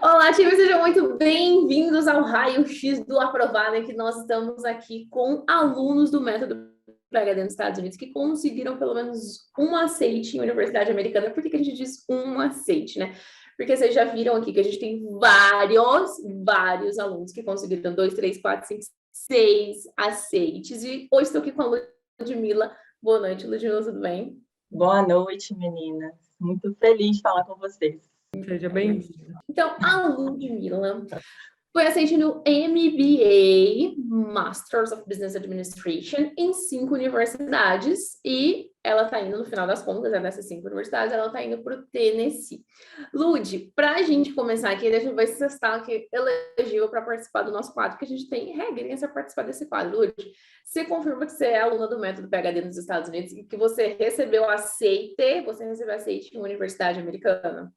Olá, time, sejam muito bem-vindos ao Raio X do Aprovado, em que nós estamos aqui com alunos do método PhD nos Estados Unidos que conseguiram pelo menos um aceite em universidade americana. Por que a gente diz um aceite, né? Porque vocês já viram aqui que a gente tem vários alunos que conseguiram 2, 3, 4, 5, 6 aceites. E hoje estou aqui com a Ludmila. Boa noite, Ludmila, tudo bem? Boa noite, meninas. Muito feliz de falar com vocês. Seja bem-vinda. Então, a Ludmila foi aceite no MBA, Masters of Business Administration, em 5 universidades, e ela está indo, no final das contas, dessas 5 universidades, ela está indo para o Tennessee. Lud, para a gente começar aqui, deixa eu ver se você está aqui elegível para participar do nosso quadro, que a gente tem regrinhas para participar desse quadro. Lud, você confirma que você é aluna do método PhD nos Estados Unidos e que você recebeu aceite em uma universidade americana?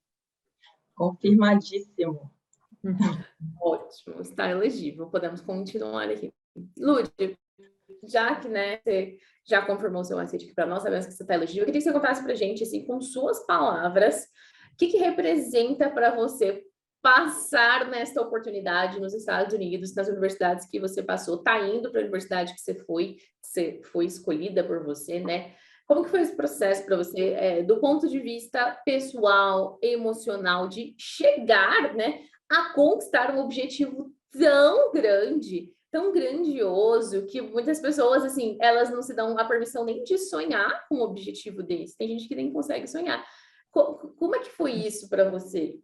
Confirmadíssimo. Ótimo, está elegível. Podemos continuar aqui. Lud, já que você já confirmou seu aceite aqui para nós, sabemos que você está elegível, eu queria que você contasse para a gente, assim, com suas palavras, o que representa para você passar nesta oportunidade nos Estados Unidos, nas universidades que você passou, está indo para a universidade que você foi escolhida por você, né? Como que foi esse processo para você, do ponto de vista pessoal, emocional, de chegar, né, a conquistar um objetivo tão grande, tão grandioso, que muitas pessoas, assim, elas não se dão a permissão nem de sonhar com um objetivo desse. Tem gente que nem consegue sonhar. Como é que foi isso para você?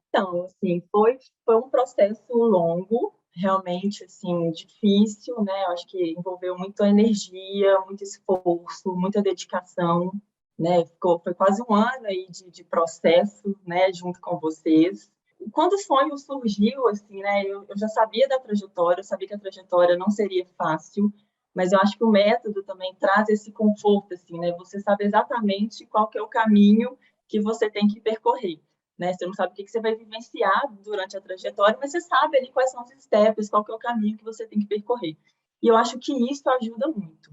Então, assim, foi um processo longo, realmente, assim, difícil, né? Eu acho que envolveu muita energia, muito esforço, muita dedicação, né? Foi quase um ano aí de processo, né, junto com vocês. E quando o sonho surgiu, assim, né, eu já sabia da trajetória, eu sabia que a trajetória não seria fácil, mas eu acho que o método também traz esse conforto, assim, né? Você sabe exatamente qual que é o caminho que você tem que percorrer, né? Você não sabe o que você vai vivenciar durante a trajetória, mas você sabe ali quais são os steps, qual que é o caminho que você tem que percorrer. E eu acho que isso ajuda muito,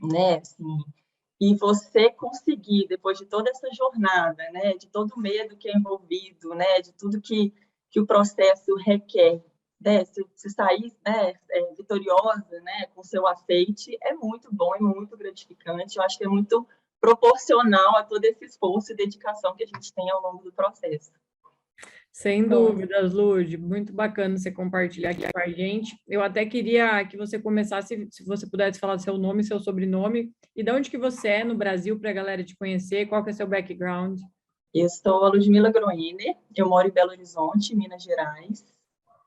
né? Assim, e você conseguir, depois de toda essa jornada, né, de todo o medo que é envolvido, né, de tudo que o processo requer, né, se sair, né, vitoriosa, né, com seu aceite, é muito bom, é muito gratificante. Eu acho que é muito proporcional a todo esse esforço e dedicação que a gente tem ao longo do processo. Sem dúvidas, Lud, muito bacana você compartilhar aqui com a gente. Eu até queria que você começasse, se você pudesse falar seu nome, seu sobrenome, e de onde que você é no Brasil, para a galera te conhecer, qual que é seu background? Eu sou a Ludmila Groiner, eu moro em Belo Horizonte, Minas Gerais.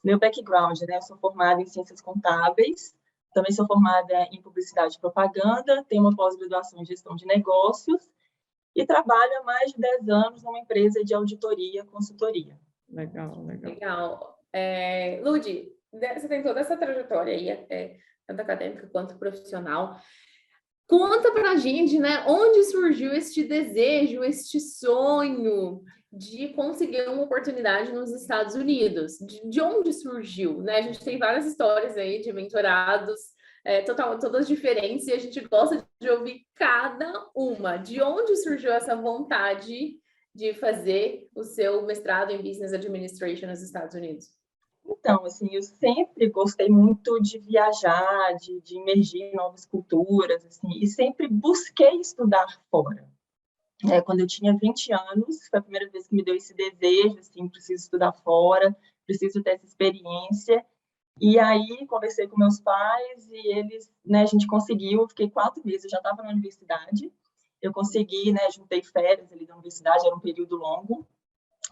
Meu background, né, eu sou formada em Ciências Contábeis, também sou formada em Publicidade e Propaganda, tenho uma pós-graduação em Gestão de Negócios e trabalho há mais de 10 anos numa empresa de auditoria e consultoria. Legal. Legal. Lud, você tem toda essa trajetória aí, tanto acadêmica quanto profissional. Conta pra gente, né, onde surgiu este desejo, este sonho de conseguir uma oportunidade nos Estados Unidos? De onde surgiu, né? A gente tem várias histórias aí de mentorados, todas diferentes, e a gente gosta de ouvir cada uma. De onde surgiu essa vontade de fazer o seu mestrado em Business Administration nos Estados Unidos? Então, assim, eu sempre gostei muito de viajar, de imergir em novas culturas, assim, e sempre busquei estudar fora. Quando eu tinha 20 anos, foi a primeira vez que me deu esse desejo, assim, preciso estudar fora, preciso ter essa experiência. E aí, conversei com meus pais e eles, né, a gente conseguiu, eu fiquei 4 meses, eu já estava na universidade, eu consegui, né, juntei férias ali da universidade, era um período longo,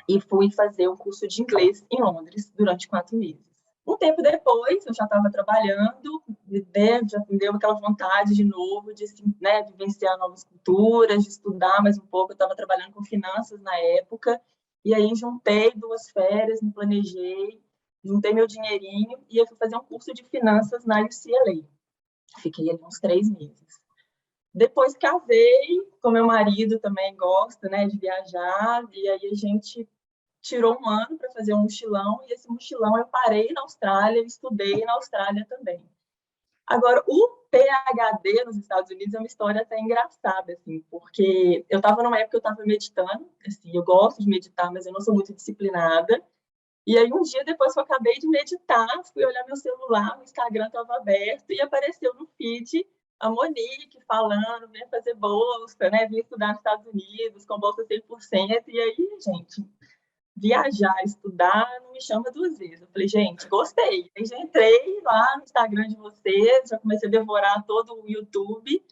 e fui fazer um curso de inglês em Londres durante 4 meses. Um tempo depois, eu já estava trabalhando, né, já me deu aquela vontade de novo de, né, vivenciar novas culturas, de estudar mais um pouco. Eu estava trabalhando com finanças na época, e aí juntei 2 férias, me planejei, juntei meu dinheirinho e eu fui fazer um curso de finanças na UCLA. Fiquei ali uns 3 meses. Depois casei, com meu marido também gosta, né, de viajar, e aí a gente tirou um ano para fazer um mochilão, e esse mochilão eu parei na Austrália, estudei na Austrália também. Agora, o PhD nos Estados Unidos é uma história até engraçada, assim, porque eu estava numa época que eu estava meditando, assim, eu gosto de meditar, mas eu não sou muito disciplinada, E aí, um dia depois que eu acabei de meditar, fui olhar meu celular, o Instagram estava aberto e apareceu no feed a Monique falando, vinha fazer bolsa, né? Vinha estudar nos Estados Unidos com bolsa 100%. E aí, gente, viajar, estudar, não me chama duas vezes. Eu falei, gente, gostei. Aí já entrei lá no Instagram de vocês, já comecei a devorar todo o YouTube.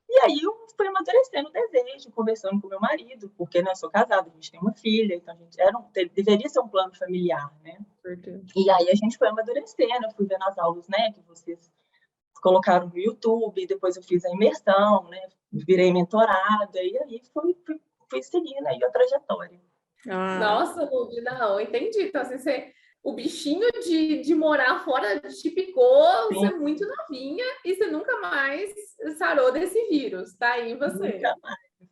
E aí eu fui amadurecendo o desejo, conversando com meu marido, porque né, eu sou casada, a gente tem uma filha, então a gente deveria ser um plano familiar, né? E aí a gente foi amadurecendo, eu fui vendo as aulas, né, que vocês colocaram no YouTube, depois eu fiz a imersão, né, virei mentorada, e aí fui seguindo aí a trajetória. Nossa, Lud, não, entendi. Então, assim, o bichinho de morar fora te picou, você é muito novinha e você nunca mais sarou desse vírus, tá aí você.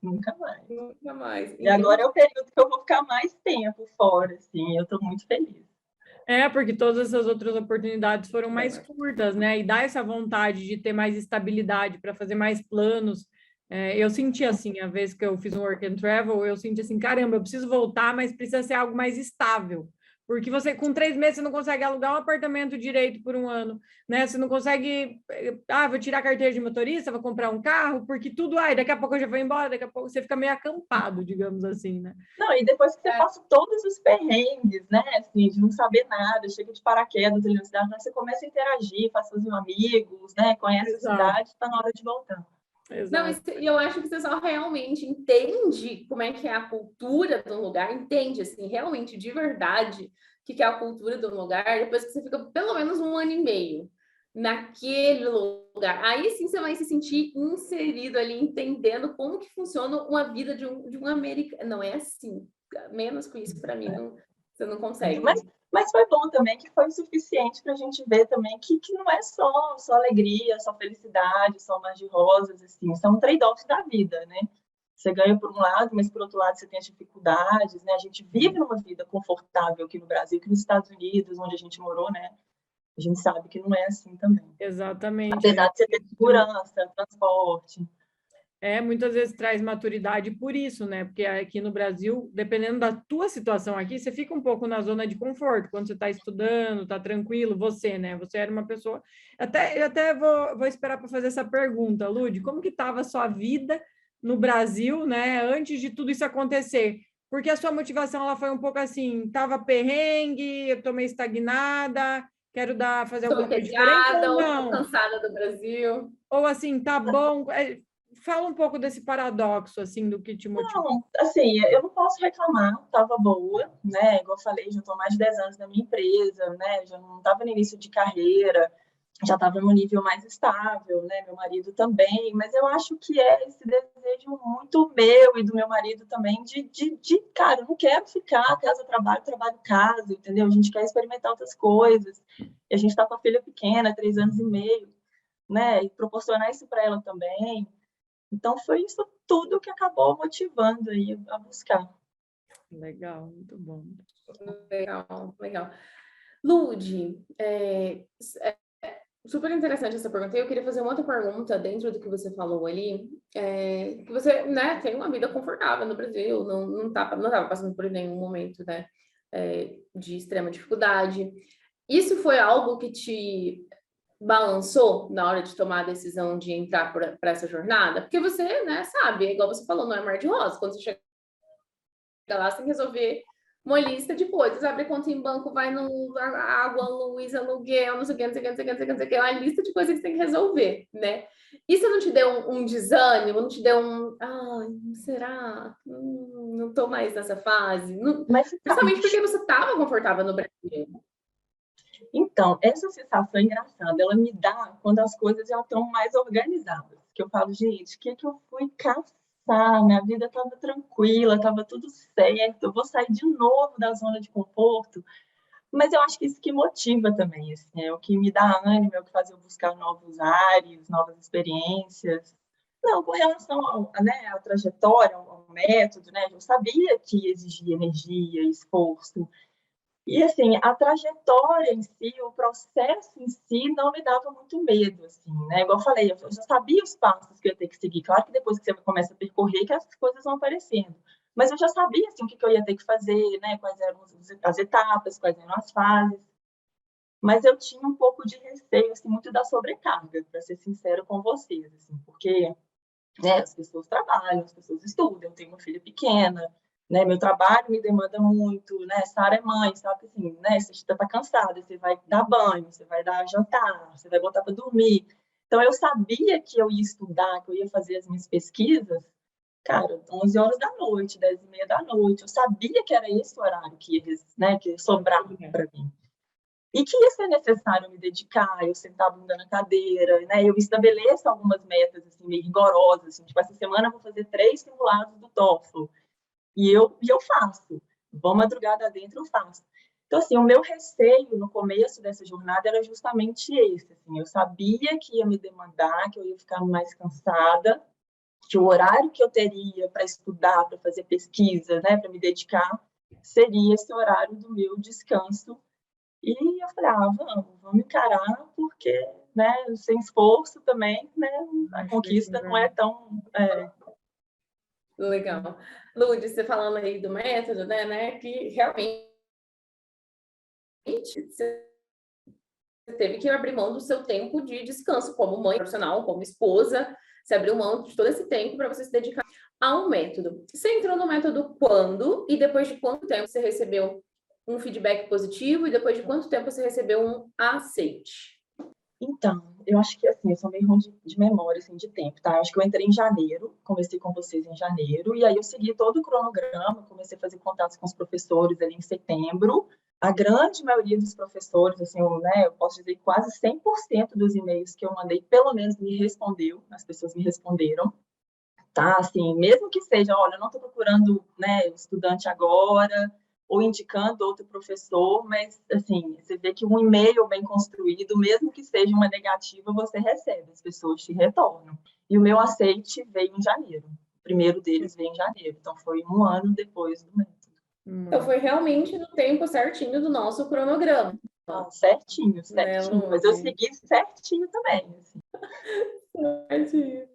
Nunca mais. Nunca mais. E agora é o período que eu vou ficar mais tempo fora, assim, eu tô muito feliz. Porque todas essas outras oportunidades foram mais curtas, né? E dá essa vontade de ter mais estabilidade para fazer mais planos. Eu senti assim, a vez que eu fiz um work and travel, eu senti assim, caramba, eu preciso voltar, mas precisa ser algo mais estável. Porque você, com 3 meses, você não consegue alugar um apartamento direito por um ano, né? Você não consegue, vou tirar a carteira de motorista, vou comprar um carro, porque tudo, daqui a pouco eu já vou embora, daqui a pouco você fica meio acampado, digamos assim, né? Não, e depois que você passa todos os perrengues, né? Assim, de não saber nada, chega de paraquedas ali na cidade, você começa a interagir, faz seus amigos, né? Conhece a cidade, está na hora de voltar. Não, e eu acho que você só realmente entende como é que é a cultura do lugar, entende, assim, realmente, de verdade, o que é a cultura do lugar, depois que você fica pelo menos 1 ano e meio naquele lugar. Aí sim você vai se sentir inserido ali, entendendo como que funciona uma vida de um americano. Não é assim, menos com isso para mim, você não consegue. Mas foi bom também, que foi o suficiente para a gente ver também que não é só alegria, só felicidade, só mar de rosas, assim, são trade-offs da vida, né? Você ganha por um lado, mas por outro lado você tem as dificuldades, né? A gente vive numa vida confortável aqui no Brasil, que nos Estados Unidos, onde a gente morou, né? A gente sabe que não é assim também. Exatamente. Apesar de você ter segurança, transporte. Muitas vezes traz maturidade por isso, né? Porque aqui no Brasil, dependendo da tua situação aqui, você fica um pouco na zona de conforto, quando você está estudando, está tranquilo, você, né? Você era uma pessoa... Eu até vou esperar para fazer essa pergunta, Lud, como que estava a sua vida no Brasil, né? Antes de tudo isso acontecer? Porque a sua motivação, ela foi um pouco assim, estava perrengue, eu estou meio estagnada, quero fazer alguma coisa diferente ou não? Estou cansada do Brasil. Ou assim, tá bom... Fala um pouco desse paradoxo, assim, do que te motivou. Não, assim, eu não posso reclamar, estava boa, né? Igual eu falei, já estou mais de 10 anos na minha empresa, né? Já não estava no início de carreira, já estava no nível mais estável, né? Meu marido também, mas eu acho que é esse desejo muito meu e do meu marido também cara, eu não quero ficar casa, trabalho, casa, entendeu? A gente quer experimentar outras coisas. E a gente está com a filha pequena, 3 anos e meio, né? E proporcionar isso para ela também. Então, foi isso tudo que acabou motivando aí a buscar. Legal, muito bom. Legal. Lud, super interessante essa pergunta. Eu queria fazer uma outra pergunta dentro do que você falou ali, que você, né, tem uma vida confortável no Brasil, não estava passando por nenhum momento, né, de extrema dificuldade. Isso foi algo que te balançou na hora de tomar a decisão de entrar para essa jornada? Porque você, né, sabe, igual você falou, não é mar de rosa. Quando você chega lá, você tem que resolver uma lista de coisas. Abrir conta em banco, vai no água, luz, aluguel, não sei o que, não sei o que, não sei o que, não sei o que. É uma lista de coisas que você tem que resolver, né? Isso não te deu um desânimo? Não te deu será? Não estou mais nessa fase? Não, principalmente porque você estava confortável no Brasil. Então, essa sensação engraçada, ela me dá quando as coisas já estão mais organizadas. Que eu falo, gente, o que eu fui caçar? Minha vida estava tranquila, estava tudo certo, eu vou sair de novo da zona de conforto. Mas eu acho que isso que motiva também, assim, é o que me dá ânimo, é o que faz eu buscar novos ares, novas experiências. Não, com relação à trajetória, ao método, né? Eu sabia que exigia energia, esforço. E, assim, a trajetória em si, o processo em si, não me dava muito medo, assim, né? Igual eu falei, eu já sabia os passos que eu ia ter que seguir. Claro que depois que você começa a percorrer, que as coisas vão aparecendo. mas eu já sabia assim, o que eu ia ter que fazer, né? Quais eram as etapas, quais eram as fases. Mas eu tinha um pouco de receio, assim, muito da sobrecarga, para ser sincero com vocês, assim, porque, né, as pessoas trabalham, as pessoas estudam, eu tenho uma filha pequena, né, meu trabalho me demanda muito, né, Sara é mãe, sabe, assim, né, você está cansada, você vai dar banho, você vai dar jantar, você vai botar para dormir. Então, eu sabia que eu ia estudar, que eu ia fazer as minhas pesquisas, cara, 11 horas da noite, 10h30 da noite, eu sabia que era esse o horário que ia, né, que ia sobrar para mim. E que ia ser necessário me dedicar, eu sentar a bunda na cadeira, né? Eu estabeleço algumas metas assim, meio rigorosas, assim, tipo, essa semana eu vou fazer 3 simulados do TOEFL, e eu faço. Vou madrugada dentro, eu faço. Então, assim, o meu receio no começo dessa jornada era justamente esse, assim, eu sabia que ia me demandar, que eu ia ficar mais cansada, que o horário que eu teria para estudar, para fazer pesquisa, né, para me dedicar, seria esse horário do meu descanso. E eu falei, vamos encarar, porque, né, sem esforço também, né, a Acho conquista não é legal. tão... Legal. Lud, você falando aí do método, né, que realmente você teve que abrir mão do seu tempo de descanso como mãe profissional, como esposa, você abriu mão de todo esse tempo para você se dedicar a um método. Você entrou no método quando e depois de quanto tempo você recebeu um feedback positivo e depois de quanto tempo você recebeu um aceite? Então, eu acho que, assim, eu sou meio ruim de memória, assim, de tempo, tá? Eu acho que eu entrei em janeiro, comecei com vocês em janeiro, e aí eu segui todo o cronograma, comecei a fazer contatos com os professores ali em setembro. A grande maioria dos professores, assim, eu posso dizer que quase 100% dos e-mails que eu mandei, pelo menos me respondeu, as pessoas me responderam, tá? Assim, mesmo que seja, olha, eu não estou procurando, né, estudante agora, ou indicando outro professor, mas, assim, você vê que um e-mail bem construído, mesmo que seja uma negativa, você recebe, as pessoas te retornam. E o meu aceite veio em janeiro. O primeiro deles veio em janeiro, então foi 1 ano depois do método. Então foi realmente no tempo certinho do nosso cronograma, Certinho, né, certinho. Mas eu Lud? segui certinho também, assim. Certinho.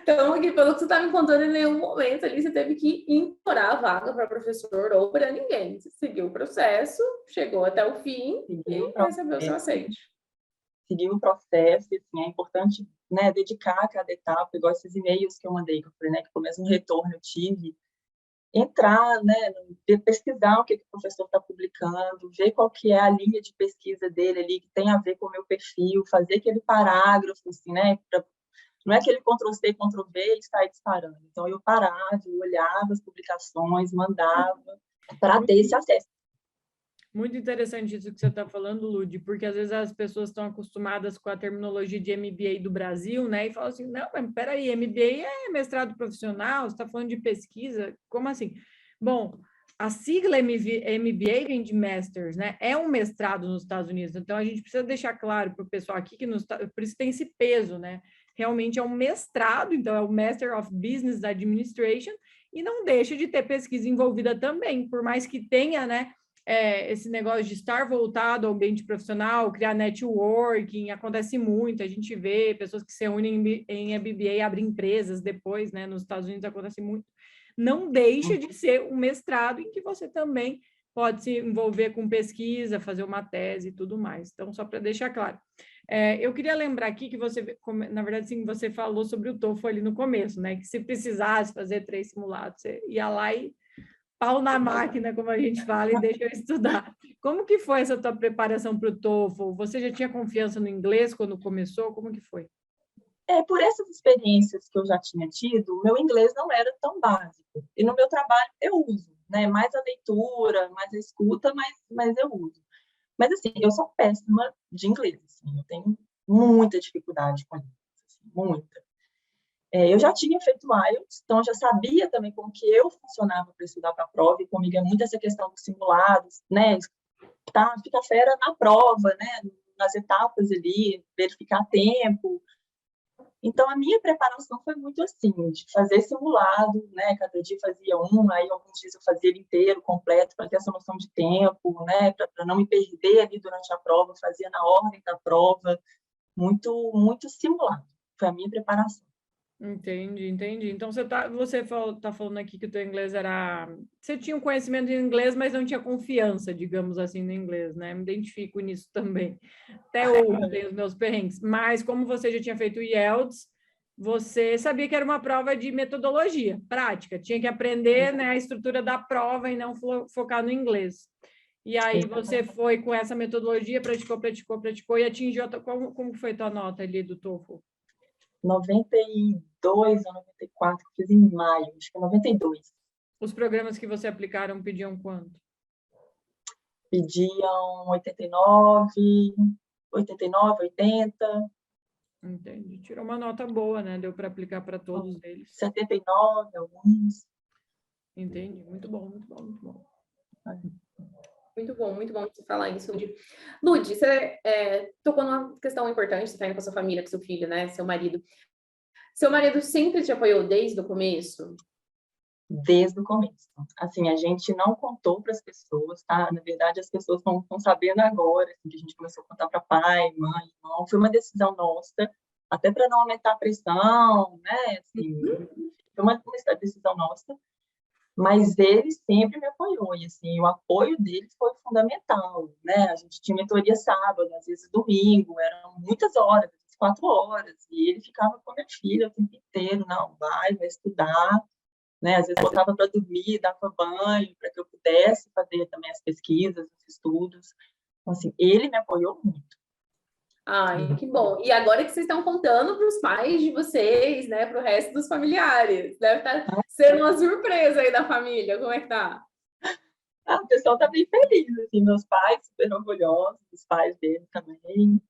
Então, aqui, pelo que você está me contando, em nenhum momento ali você teve que implorar a vaga para professor ou para ninguém. Você seguiu o processo, chegou até o fim Segui o e recebeu o seu processo. aceite. Seguir o processo, assim, é importante, né, dedicar a cada etapa, igual esses e-mails que eu mandei, que eu falei, né, que pelo menos um retorno eu tive, entrar, né, pesquisar o que o professor está publicando, ver qual que é a linha de pesquisa dele ali, que tem a ver com o meu perfil, fazer aquele parágrafo, assim, né, não é aquele Ctrl+C, Ctrl+V e sai disparando. Então, eu parava, eu olhava as publicações, mandava, para ter esse acesso. Muito interessante isso que você está falando, Lud, porque às vezes as pessoas estão acostumadas com a terminologia de MBA do Brasil, né? E falam assim, não, mas peraí, MBA é mestrado profissional, você está falando de pesquisa, como assim? Bom, a sigla MBA vem de Masters, né? É um mestrado nos Estados Unidos, então a gente precisa deixar claro para o pessoal aqui que por isso tem esse peso, né? Realmente é um mestrado, então é o Master of Business Administration, e não deixa de ter pesquisa envolvida também, por mais que tenha, né? Esse negócio de estar voltado ao ambiente profissional, criar networking, acontece muito, a gente vê pessoas que se unem em MBA, abrem empresas depois, né, nos Estados Unidos acontece muito, não deixa de ser um mestrado em que você também pode se envolver com pesquisa, fazer uma tese e tudo mais, então só para deixar claro. Eu queria lembrar aqui que você, na verdade, sim, você falou sobre o TOEFL ali no começo, né, que se precisasse fazer 3 simulados, você ia lá e pau na máquina, como a gente fala, e deixa eu estudar. Como que foi essa tua preparação para o TOEFL? Você já tinha confiança no inglês quando começou? Como que foi? Por essas experiências que eu já tinha tido, o meu inglês não era tão básico. E no meu trabalho eu uso, né? Mais a leitura, mais a escuta, mas eu uso. Mas, assim, eu sou péssima de inglês. Assim, eu tenho muita dificuldade com isso, assim, muita. Eu já tinha feito IELTS, então eu já sabia também como que eu funcionava para estudar para a prova, e comigo é muito essa questão dos simulados, né? Ficar fera na prova, né? Nas etapas ali, verificar tempo. Então, a minha preparação foi muito assim, de fazer simulado, né? Cada dia fazia um, aí alguns dias eu fazia ele inteiro, completo, para ter essa noção de tempo, né? Para não me perder ali durante a prova, fazia na ordem da prova, muito, muito simulado. Foi a minha preparação. Entendi. Então tá falando aqui que o teu inglês era. Você tinha um conhecimento em inglês, mas não tinha confiança, digamos assim, no inglês, né? Me identifico nisso também. Até hoje tenho os meus perrengues. Mas como você já tinha feito o IELTS, você sabia que era uma prova de metodologia, prática. Tinha que aprender, né, a estrutura da prova e não focar no inglês. E aí você foi com essa metodologia, praticou e atingiu. Como foi a tua nota ali do TOEFL? 92 ou 94, que eu fiz em maio, acho que é 92. Os programas que você aplicaram pediam quanto? Pediam 89, 80. Entendi. Tirou uma nota boa, né? Deu para aplicar para todos eles. 79, alguns. Entendi. Muito bom. Muito bom você falar isso, Lud. Lud, você tocou numa questão importante, você está indo com a sua família, com seu filho, né? Seu marido. Seu marido sempre te apoiou desde o começo? Desde o começo. Assim, a gente não contou para as pessoas, tá? Na verdade, as pessoas estão sabendo agora, assim, que a gente começou a contar para pai, mãe, irmão. Foi uma decisão nossa, até para não aumentar a pressão, né? Assim, foi uma decisão nossa. Mas ele sempre me apoiou, e assim, o apoio dele foi fundamental, né? A gente tinha mentoria sábado, às vezes domingo, eram muitas horas, 4 horas, e ele ficava com a minha filha o tempo inteiro, não, vai estudar, né? Às vezes botava para dormir, dava banho, para que eu pudesse fazer também as pesquisas, os estudos. Então, assim, ele me apoiou muito. Ai, que bom. E agora que vocês estão contando para os pais de vocês, né, para o resto dos familiares, deve estar sendo uma surpresa aí da família. Como é que tá? O pessoal tá bem feliz, assim, meus pais super orgulhosos, os pais dele também,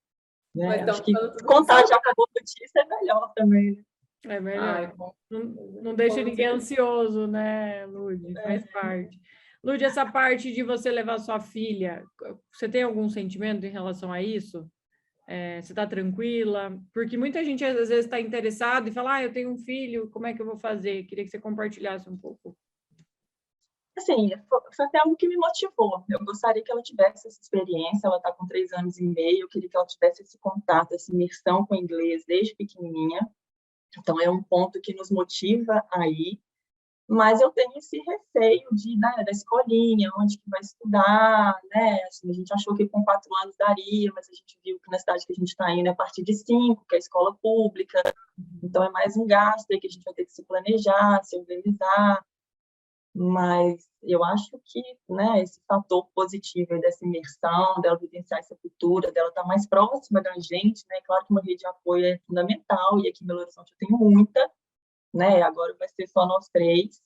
né? Acho que contar já acabou a notícia é melhor também, né? É melhor. Não deixa ninguém ansioso, né, Lud? Faz parte. Lud, essa parte de você levar sua filha, você tem algum sentimento em relação a isso? Você está tranquila? Porque muita gente às vezes está interessada e fala, eu tenho um filho, como é que eu vou fazer? Queria que você compartilhasse um pouco. Assim, foi até algo que me motivou. Eu gostaria que ela tivesse essa experiência, ela está com 3 anos e meio, eu queria que ela tivesse esse contato, essa imersão com o inglês desde pequenininha. Então, é um ponto que nos motiva aí. Mas eu tenho esse receio da escolinha, onde que vai estudar, né? Assim, a gente achou que com 4 anos daria, mas a gente viu que na cidade que a gente está indo é a partir de 5, que é a escola pública. Então, é mais um gasto aí que a gente vai ter que se planejar, se organizar. Mas eu acho que, né, esse fator positivo dessa imersão, dela vivenciar essa cultura, dela estar mais próxima da gente, né? Claro que uma rede de apoio é fundamental, e aqui em Belo Horizonte eu tenho muita, né? Agora vai ser só nós 3,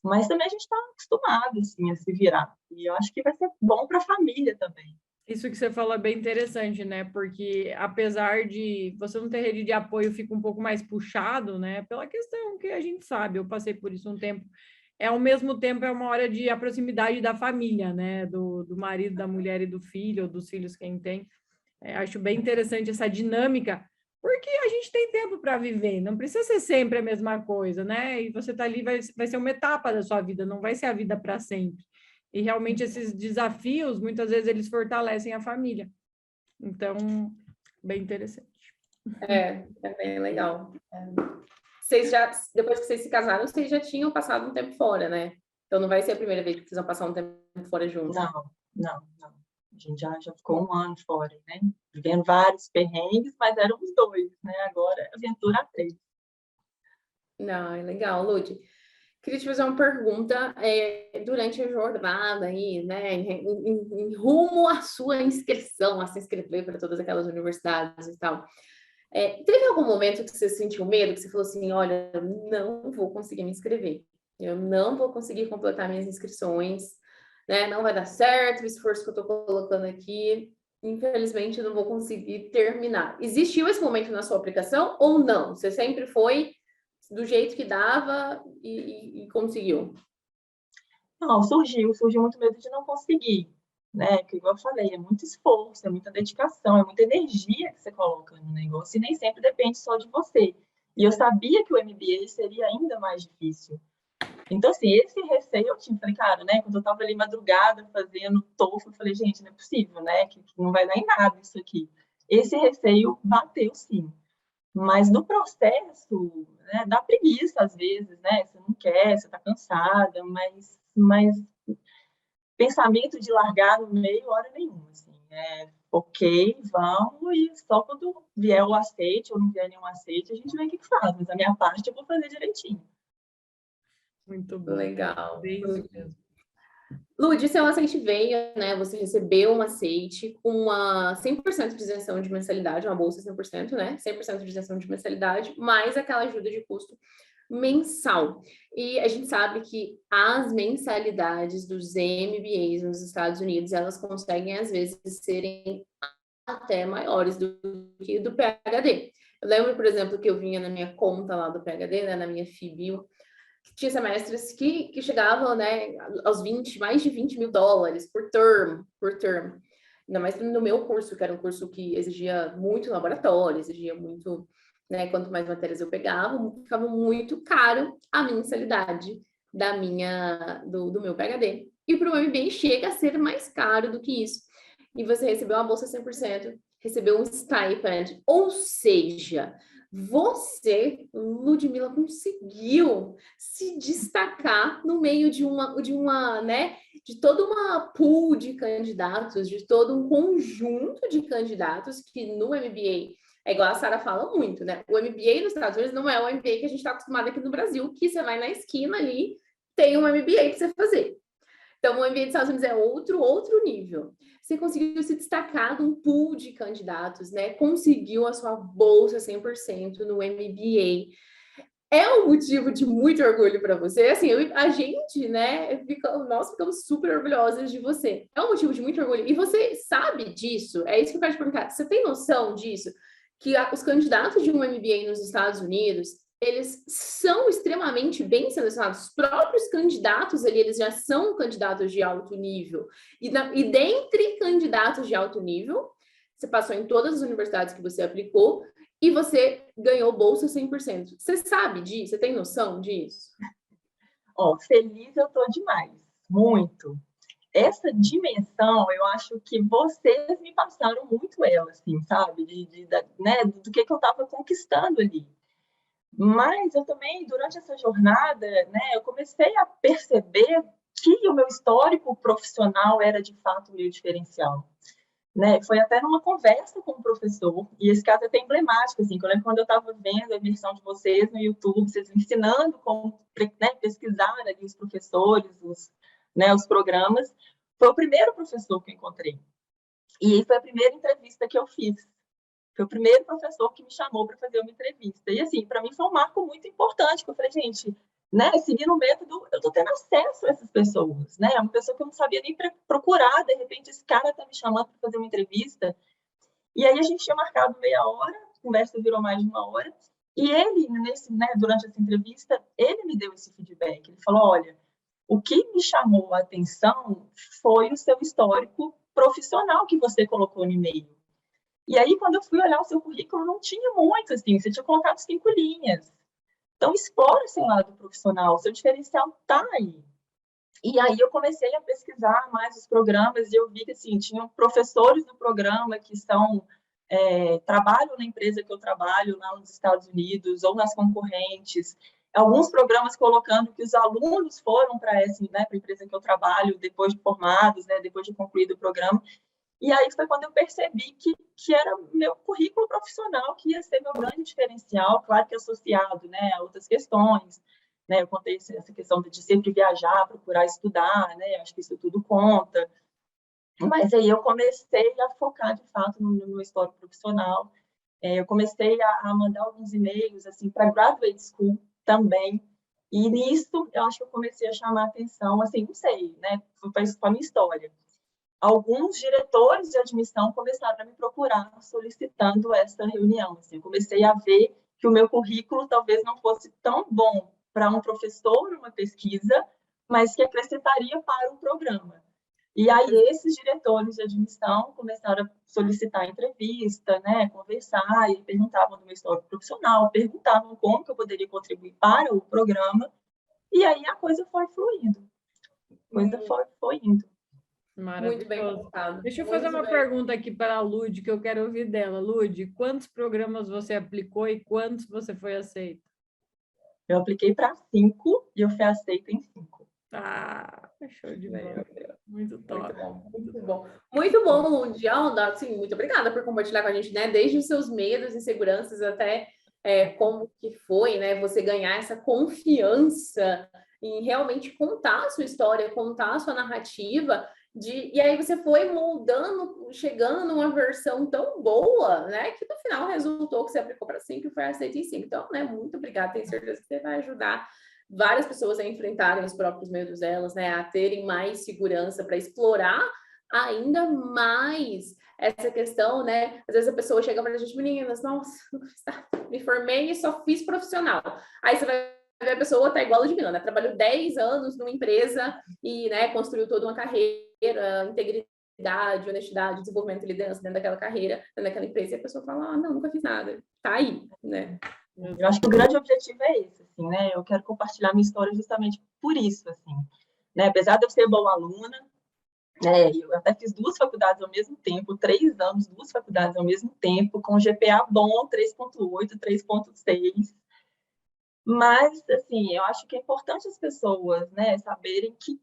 mas também a gente está acostumado, assim, a se virar. E eu acho que vai ser bom para a família também. Isso que você falou é bem interessante, né? Porque apesar de você não ter rede de apoio, fica um pouco mais puxado, né? Pela questão que a gente sabe, eu passei por isso um tempo. Ao mesmo tempo, é uma hora de a proximidade da família, né? Do marido, da mulher e do filho, ou dos filhos, quem tem. Acho bem interessante essa dinâmica, porque a gente tem tempo para viver, não precisa ser sempre a mesma coisa, né? E você está ali, vai ser uma etapa da sua vida, não vai ser a vida para sempre. E realmente esses desafios, muitas vezes, eles fortalecem a família. Então, bem interessante. É bem legal. Vocês depois que vocês se casaram, vocês já tinham passado um tempo fora, né? Então não vai ser a primeira vez que vocês vão passar um tempo fora juntos. Não. A gente já ficou 1 ano fora, né? Vivendo vários perrengues, mas éramos 2, né? Agora, aventura 3. Não, é legal, Lud. Queria te fazer uma pergunta durante a jornada aí, né? Em rumo à sua inscrição, a se inscrever para todas aquelas universidades e tal. Teve algum momento que você sentiu medo, que você falou assim, olha, eu não vou conseguir me inscrever, eu não vou conseguir completar minhas inscrições, né? Não vai dar certo o esforço que eu estou colocando aqui, infelizmente eu não vou conseguir terminar. Existiu esse momento na sua aplicação ou não? Você sempre foi do jeito que dava e conseguiu? Não, surgiu muito medo de não conseguir, né? Que igual eu falei, é muito esforço, é muita dedicação, é muita energia que você coloca no negócio e nem sempre depende só de você. E eu sabia que o MBA seria ainda mais difícil. Então, assim, esse receio eu tinha. Falei, cara, né? Quando eu estava ali madrugada fazendo TOEFL, eu falei, gente, não é possível, né? Que não vai dar em nada isso aqui. Esse receio bateu, sim. Mas no processo, né, dá preguiça às vezes, né? Você não quer, você está cansada, mas pensamento de largar no meio, hora nenhuma, assim. Ok, vamos, e só quando vier o aceite ou não vier nenhum aceite, a gente vê o que faz. Mas a minha parte eu vou fazer direitinho. Muito bom. Legal. Bem isso mesmo. Lud, seu aceite veio, né? Você recebeu um aceite com uma 100% de isenção de mensalidade, uma bolsa 100%, né? 100% de isenção de mensalidade, mais aquela ajuda de custo mensal. E a gente sabe que as mensalidades dos MBAs nos Estados Unidos, elas conseguem, às vezes, serem até maiores do que do PhD. Eu lembro, por exemplo, que eu vinha na minha conta lá do PhD, né, na minha FIBIL, que tinha semestres que chegavam, né, aos 20, mais de 20 mil dólares por term. Ainda mais no meu curso, que era um curso que exigia muito laboratório, exigia muito, né, quanto mais matérias eu pegava, ficava muito caro a mensalidade do meu PhD. E para o MBA chega a ser mais caro do que isso. E você recebeu uma bolsa 100%, recebeu um stipend, ou seja, você, Ludmila, conseguiu se destacar no meio né, de toda uma pool de candidatos, de todo um conjunto de candidatos que no MBA, é igual a Sara fala muito, né? O MBA nos Estados Unidos não é o MBA que a gente está acostumado aqui no Brasil, que você vai na esquina ali, tem um MBA para você fazer. Então, o MBA dos Estados Unidos é outro nível. Você conseguiu se destacar de um pool de candidatos, né? Conseguiu a sua bolsa 100% no MBA. É um motivo de muito orgulho para você. Assim, a gente, né, nós ficamos super orgulhosas de você. É um motivo de muito orgulho. E você sabe disso? É isso que eu quero te perguntar. Você tem noção disso? Que os candidatos de um MBA nos Estados Unidos, eles são extremamente bem selecionados. Os próprios candidatos ali, eles já são candidatos de alto nível. E dentre candidatos de alto nível, você passou em todas as universidades que você aplicou e você ganhou bolsa 100%. Você sabe disso? Você tem noção disso? Feliz eu tô demais. Muito. Essa dimensão, eu acho que vocês me passaram muito ela, assim, sabe? Né, do que eu estava conquistando ali. Mas eu também, durante essa jornada, né, eu comecei a perceber que o meu histórico profissional era, de fato, o meu diferencial. Né? Foi até numa conversa com o professor, e esse caso é até emblemático, assim, que eu lembro quando eu estava vendo a versão de vocês no YouTube, vocês ensinando como, né, pesquisar ali os professores, né, os programas, foi o primeiro professor que eu encontrei. E foi a primeira entrevista que eu fiz. Foi o primeiro professor que me chamou para fazer uma entrevista. E, assim, para mim foi um marco muito importante, porque eu falei, gente, né, seguindo o método, eu estou tendo acesso a essas pessoas, né? Uma pessoa que eu não sabia nem procurar, de repente esse cara está me chamando para fazer uma entrevista. E aí a gente tinha marcado meia hora, a conversa virou mais de uma hora, e ele, né, durante essa entrevista, ele me deu esse feedback. Ele falou, olha, o que me chamou a atenção foi o seu histórico profissional que você colocou no e-mail. E aí, quando eu fui olhar o seu currículo, não tinha muito, assim, você tinha colocado 5 linhas. Então, explora seu lado profissional, seu diferencial está aí. E aí eu comecei a pesquisar mais os programas e eu vi que, assim, tinham professores do programa que trabalham na empresa que eu trabalho lá nos Estados Unidos ou nas concorrentes. Alguns programas colocando que os alunos foram para né, a empresa que eu trabalho depois de formados, né, depois de concluído o programa. E aí foi quando eu percebi que era meu currículo profissional que ia ser meu grande diferencial, claro que associado, né, a outras questões, né, eu contei essa questão de sempre viajar, procurar estudar, né, acho que isso tudo conta, mas aí eu comecei a focar, de fato, no meu histórico profissional, eu comecei a mandar alguns e-mails, assim, para graduate school também, e nisso eu acho que eu comecei a chamar a atenção, assim, não sei, né, foi a minha história. Alguns diretores de admissão começaram a me procurar solicitando essa reunião. Assim, eu comecei a ver que o meu currículo talvez não fosse tão bom para um professor numa pesquisa, mas que acrescentaria para o programa. E aí esses diretores de admissão começaram a solicitar entrevista, né, conversar, e perguntavam do meu histórico profissional, perguntavam como que eu poderia contribuir para o programa, e aí a coisa foi fluindo. A coisa foi indo. Muito bem Maravilhoso. colocado. Deixa eu Muito fazer uma bem. pergunta aqui para a Lud, que eu quero ouvir dela. Lud, quantos programas você aplicou e quantos você foi aceita? Eu apliquei para 5 e eu fui aceita em 5. Ah, show de bola. Muito top. Muito bom, muito bom. Muito bom, Lud. Alda, assim, muito obrigada por compartilhar com a gente, né? Desde os seus medos e inseguranças até como que foi, né? Você ganhar essa confiança em realmente contar a sua história, contar a sua narrativa. E aí você foi moldando, chegando numa versão tão boa, né? Que no final resultou que você aplicou para 5 e foi aceito em 5. Então, né? Muito obrigada. Tenho certeza que você vai ajudar várias pessoas a enfrentarem os próprios medos delas, né? A terem mais segurança para explorar ainda mais essa questão, né? Às vezes a pessoa chega para a gente, meninas, nossa, me formei e só fiz profissional. Aí você vai ver a pessoa tá igual a Ludmilla, né? Trabalhou 10 anos numa empresa e, né, construiu toda uma carreira, integridade, honestidade, desenvolvimento e liderança dentro daquela carreira, dentro daquela empresa, e a pessoa fala, ah, não, nunca fiz nada. Tá aí, né? Eu acho que o grande objetivo é esse, assim, né? Eu quero compartilhar minha história justamente por isso, assim, né? Apesar de eu ser boa aluna, né? Eu até fiz 2 faculdades ao mesmo tempo, 3 anos, 2 faculdades ao mesmo tempo, com GPA bom, 3.8, 3.6. Mas, assim, eu acho que é importante as pessoas, né, saberem que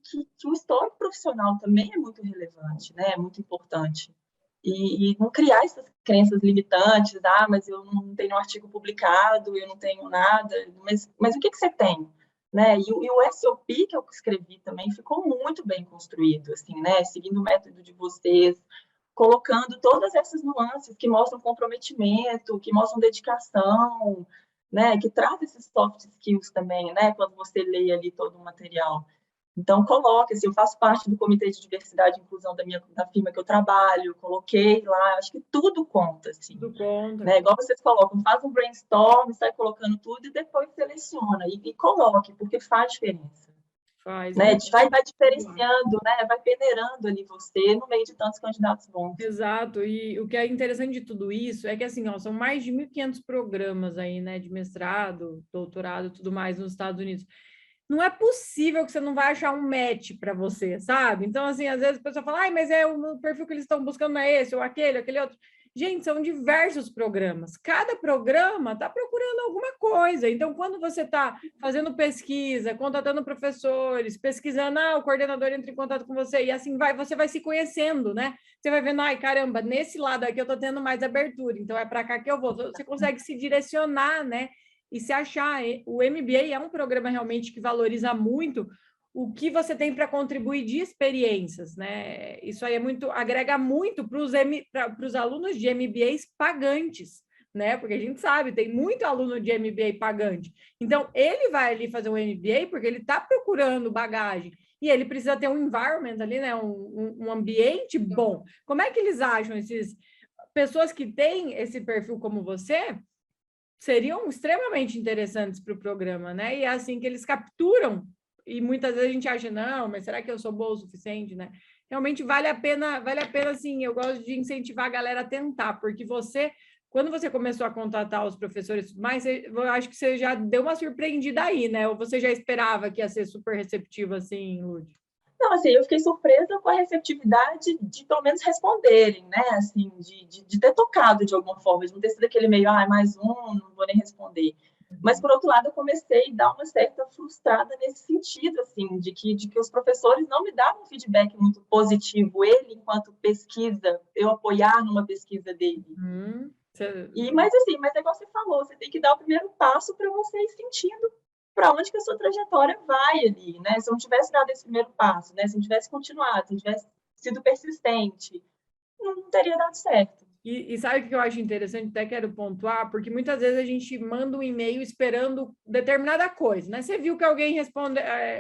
o histórico profissional também é muito relevante, né? É muito importante. E não criar essas crenças limitantes, mas eu não tenho um artigo publicado, eu não tenho nada, mas o que você tem? Né? E o SOP que eu escrevi também ficou muito bem construído, assim, né? Seguindo o método de vocês, colocando todas essas nuances que mostram comprometimento, que mostram dedicação, né? Que traz esses soft skills também, né? Quando você lê ali todo o material. Então, coloque, assim, eu faço parte do Comitê de Diversidade e Inclusão da firma que eu trabalho, coloquei lá, acho que tudo conta, assim. Tudo conta. Né? Igual vocês colocam, faz um brainstorm, sai colocando tudo e depois seleciona, e coloque, porque faz diferença. Faz. Né? Vai diferenciando, né? Vai peneirando ali você no meio de tantos candidatos bons. Exato, e o que é interessante de tudo isso é que, assim, ó, são mais de 1.500 programas aí, né, de mestrado, doutorado, tudo mais nos Estados Unidos. Não é possível que você não vai achar um match para você, sabe? Então, assim, às vezes a pessoa fala, ai, mas o perfil que eles estão buscando não é esse, ou aquele outro. Gente, são diversos programas. Cada programa está procurando alguma coisa. Então, quando você está fazendo pesquisa, contatando professores, pesquisando, o coordenador entra em contato com você, e assim vai, você vai se conhecendo, né? Você vai vendo, ai, caramba, nesse lado aqui eu estou tendo mais abertura, então é para cá que eu vou. Você consegue se direcionar, né? E se achar. O MBA é um programa realmente que valoriza muito o que você tem para contribuir de experiências, né? Isso aí agrega muito para os alunos de MBAs pagantes, né? Porque a gente sabe, tem muito aluno de MBA pagante. Então, ele vai ali fazer um MBA porque ele está procurando bagagem e ele precisa ter um environment ali, né? Um ambiente bom. Como é que eles acham essas pessoas que têm esse perfil como você? Seriam extremamente interessantes para o programa, né? E é assim que eles capturam, e muitas vezes a gente acha, não, mas será que eu sou boa o suficiente, né? Realmente vale a pena, sim, eu gosto de incentivar a galera a tentar, porque quando você começou a contatar os professores, mas eu acho que você já deu uma surpreendida aí, né? Ou você já esperava que ia ser super receptivo assim, Lud? Não, assim, eu fiquei surpresa com a receptividade de pelo menos responderem, né? Assim, de ter tocado de alguma forma, de não ter sido aquele meio, mais um, não vou nem responder. Mas, por outro lado, eu comecei a dar uma certa frustrada nesse sentido, assim, de que os professores não me davam um feedback muito positivo. Ele, enquanto pesquisa, eu apoiar numa pesquisa dele. Mas, assim, é igual você falou, você tem que dar o primeiro passo para você ir sentindo para onde que a sua trajetória vai ali, né? Se eu não tivesse dado esse primeiro passo, né? Se eu não tivesse continuado, se eu tivesse sido persistente, não teria dado certo. E sabe o que eu acho interessante? Até quero pontuar, porque muitas vezes a gente manda um e-mail esperando determinada coisa, né? Você viu que alguém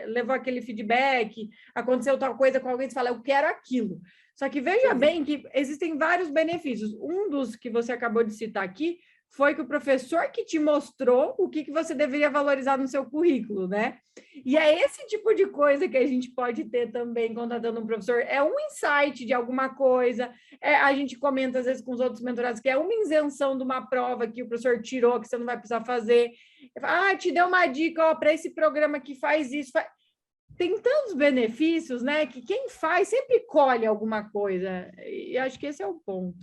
levou aquele feedback, aconteceu tal coisa com alguém, você fala, eu quero aquilo. Só que veja bem que existem vários benefícios. Um dos que você acabou de citar aqui foi que o professor que te mostrou o que você deveria valorizar no seu currículo, né? E é esse tipo de coisa que a gente pode ter também contratando um professor. É um insight de alguma coisa. A gente comenta, às vezes, com os outros mentorados, que é uma isenção de uma prova que o professor tirou, que você não vai precisar fazer. Te deu uma dica, para esse programa que faz isso. tem tantos benefícios, né? Que quem faz sempre colhe alguma coisa. E acho que esse é o ponto.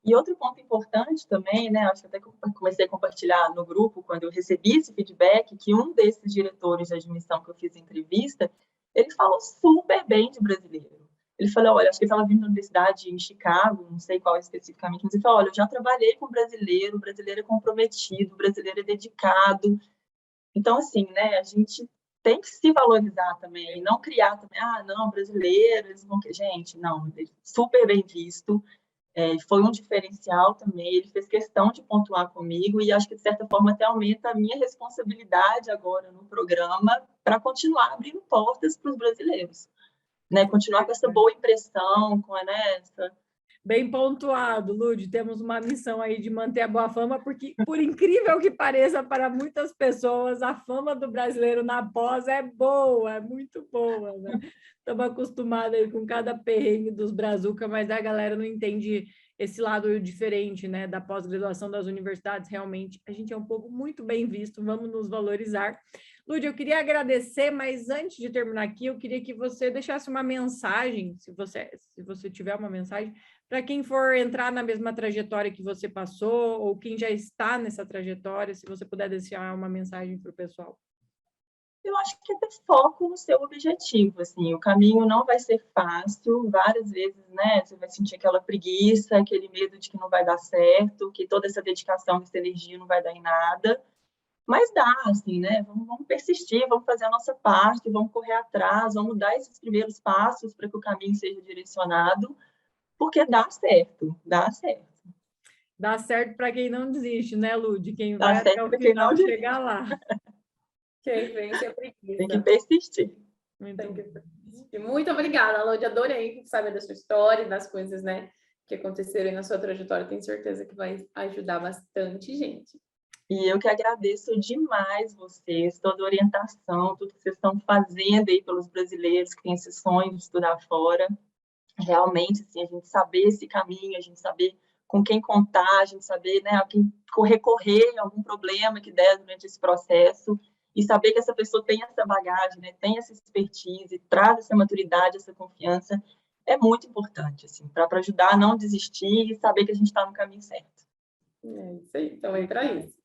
E outro ponto importante também, né? Acho que até comecei a compartilhar no grupo, quando eu recebi esse feedback, que um desses diretores de admissão que eu fiz entrevista, ele falou super bem de brasileiro. Ele falou, olha, acho que ele estava vindo da universidade em Chicago, não sei qual especificamente, mas ele falou, olha, eu já trabalhei com brasileiro, o brasileiro é comprometido, o brasileiro é dedicado. Então, assim, né, a gente tem que se valorizar também, e não criar também, não, brasileiro, eles vão... Gente, não, ele super bem visto, foi um diferencial também, ele fez questão de pontuar comigo, e acho que, de certa forma, até aumenta a minha responsabilidade agora no programa para continuar abrindo portas para os brasileiros, né, continuar com essa boa impressão, com essa... Bem pontuado, Lud. Temos uma missão aí de manter a boa fama, porque, por incrível que pareça, para muitas pessoas, a fama do brasileiro na pós é boa, é muito boa, né? Estamos acostumados aí com cada perrengue dos brazuca, mas a galera não entende esse lado diferente, né, da pós-graduação das universidades. Realmente, a gente é um povo muito bem visto, vamos nos valorizar. Lud, eu queria agradecer, mas antes de terminar aqui, eu queria que você deixasse uma mensagem, se você tiver uma mensagem, para quem for entrar na mesma trajetória que você passou, ou quem já está nessa trajetória, se você puder deixar uma mensagem para o pessoal. Eu acho que é ter foco no seu objetivo, assim, o caminho não vai ser fácil, várias vezes, né, você vai sentir aquela preguiça, aquele medo de que não vai dar certo, que toda essa dedicação, essa energia não vai dar em nada, mas dá, assim, né, vamos persistir, vamos fazer a nossa parte, vamos correr atrás, vamos dar esses primeiros passos para que o caminho seja direcionado, porque dá certo, dá certo. Dá certo para quem não desiste, né, Lud? Quem Dá vai até certo o para quem não final desiste. chegar lá. Quem vence é Tem que preguiça. persistir. Muito obrigada, Lud. Adorei saber da sua história e das coisas, né, que aconteceram na sua trajetória. Tenho certeza que vai ajudar bastante gente. E eu que agradeço demais vocês, toda a orientação, tudo que vocês estão fazendo aí pelos brasileiros que têm esse sonho de estudar fora. Realmente, assim, a gente saber esse caminho, a gente saber com quem contar, a gente saber, né, a quem recorrer a algum problema que der durante esse processo, e saber que essa pessoa tem essa bagagem, né, tem essa expertise, traz essa maturidade, essa confiança, é muito importante, assim, para ajudar a não desistir e saber que a gente está no caminho certo. É isso aí, então é para isso.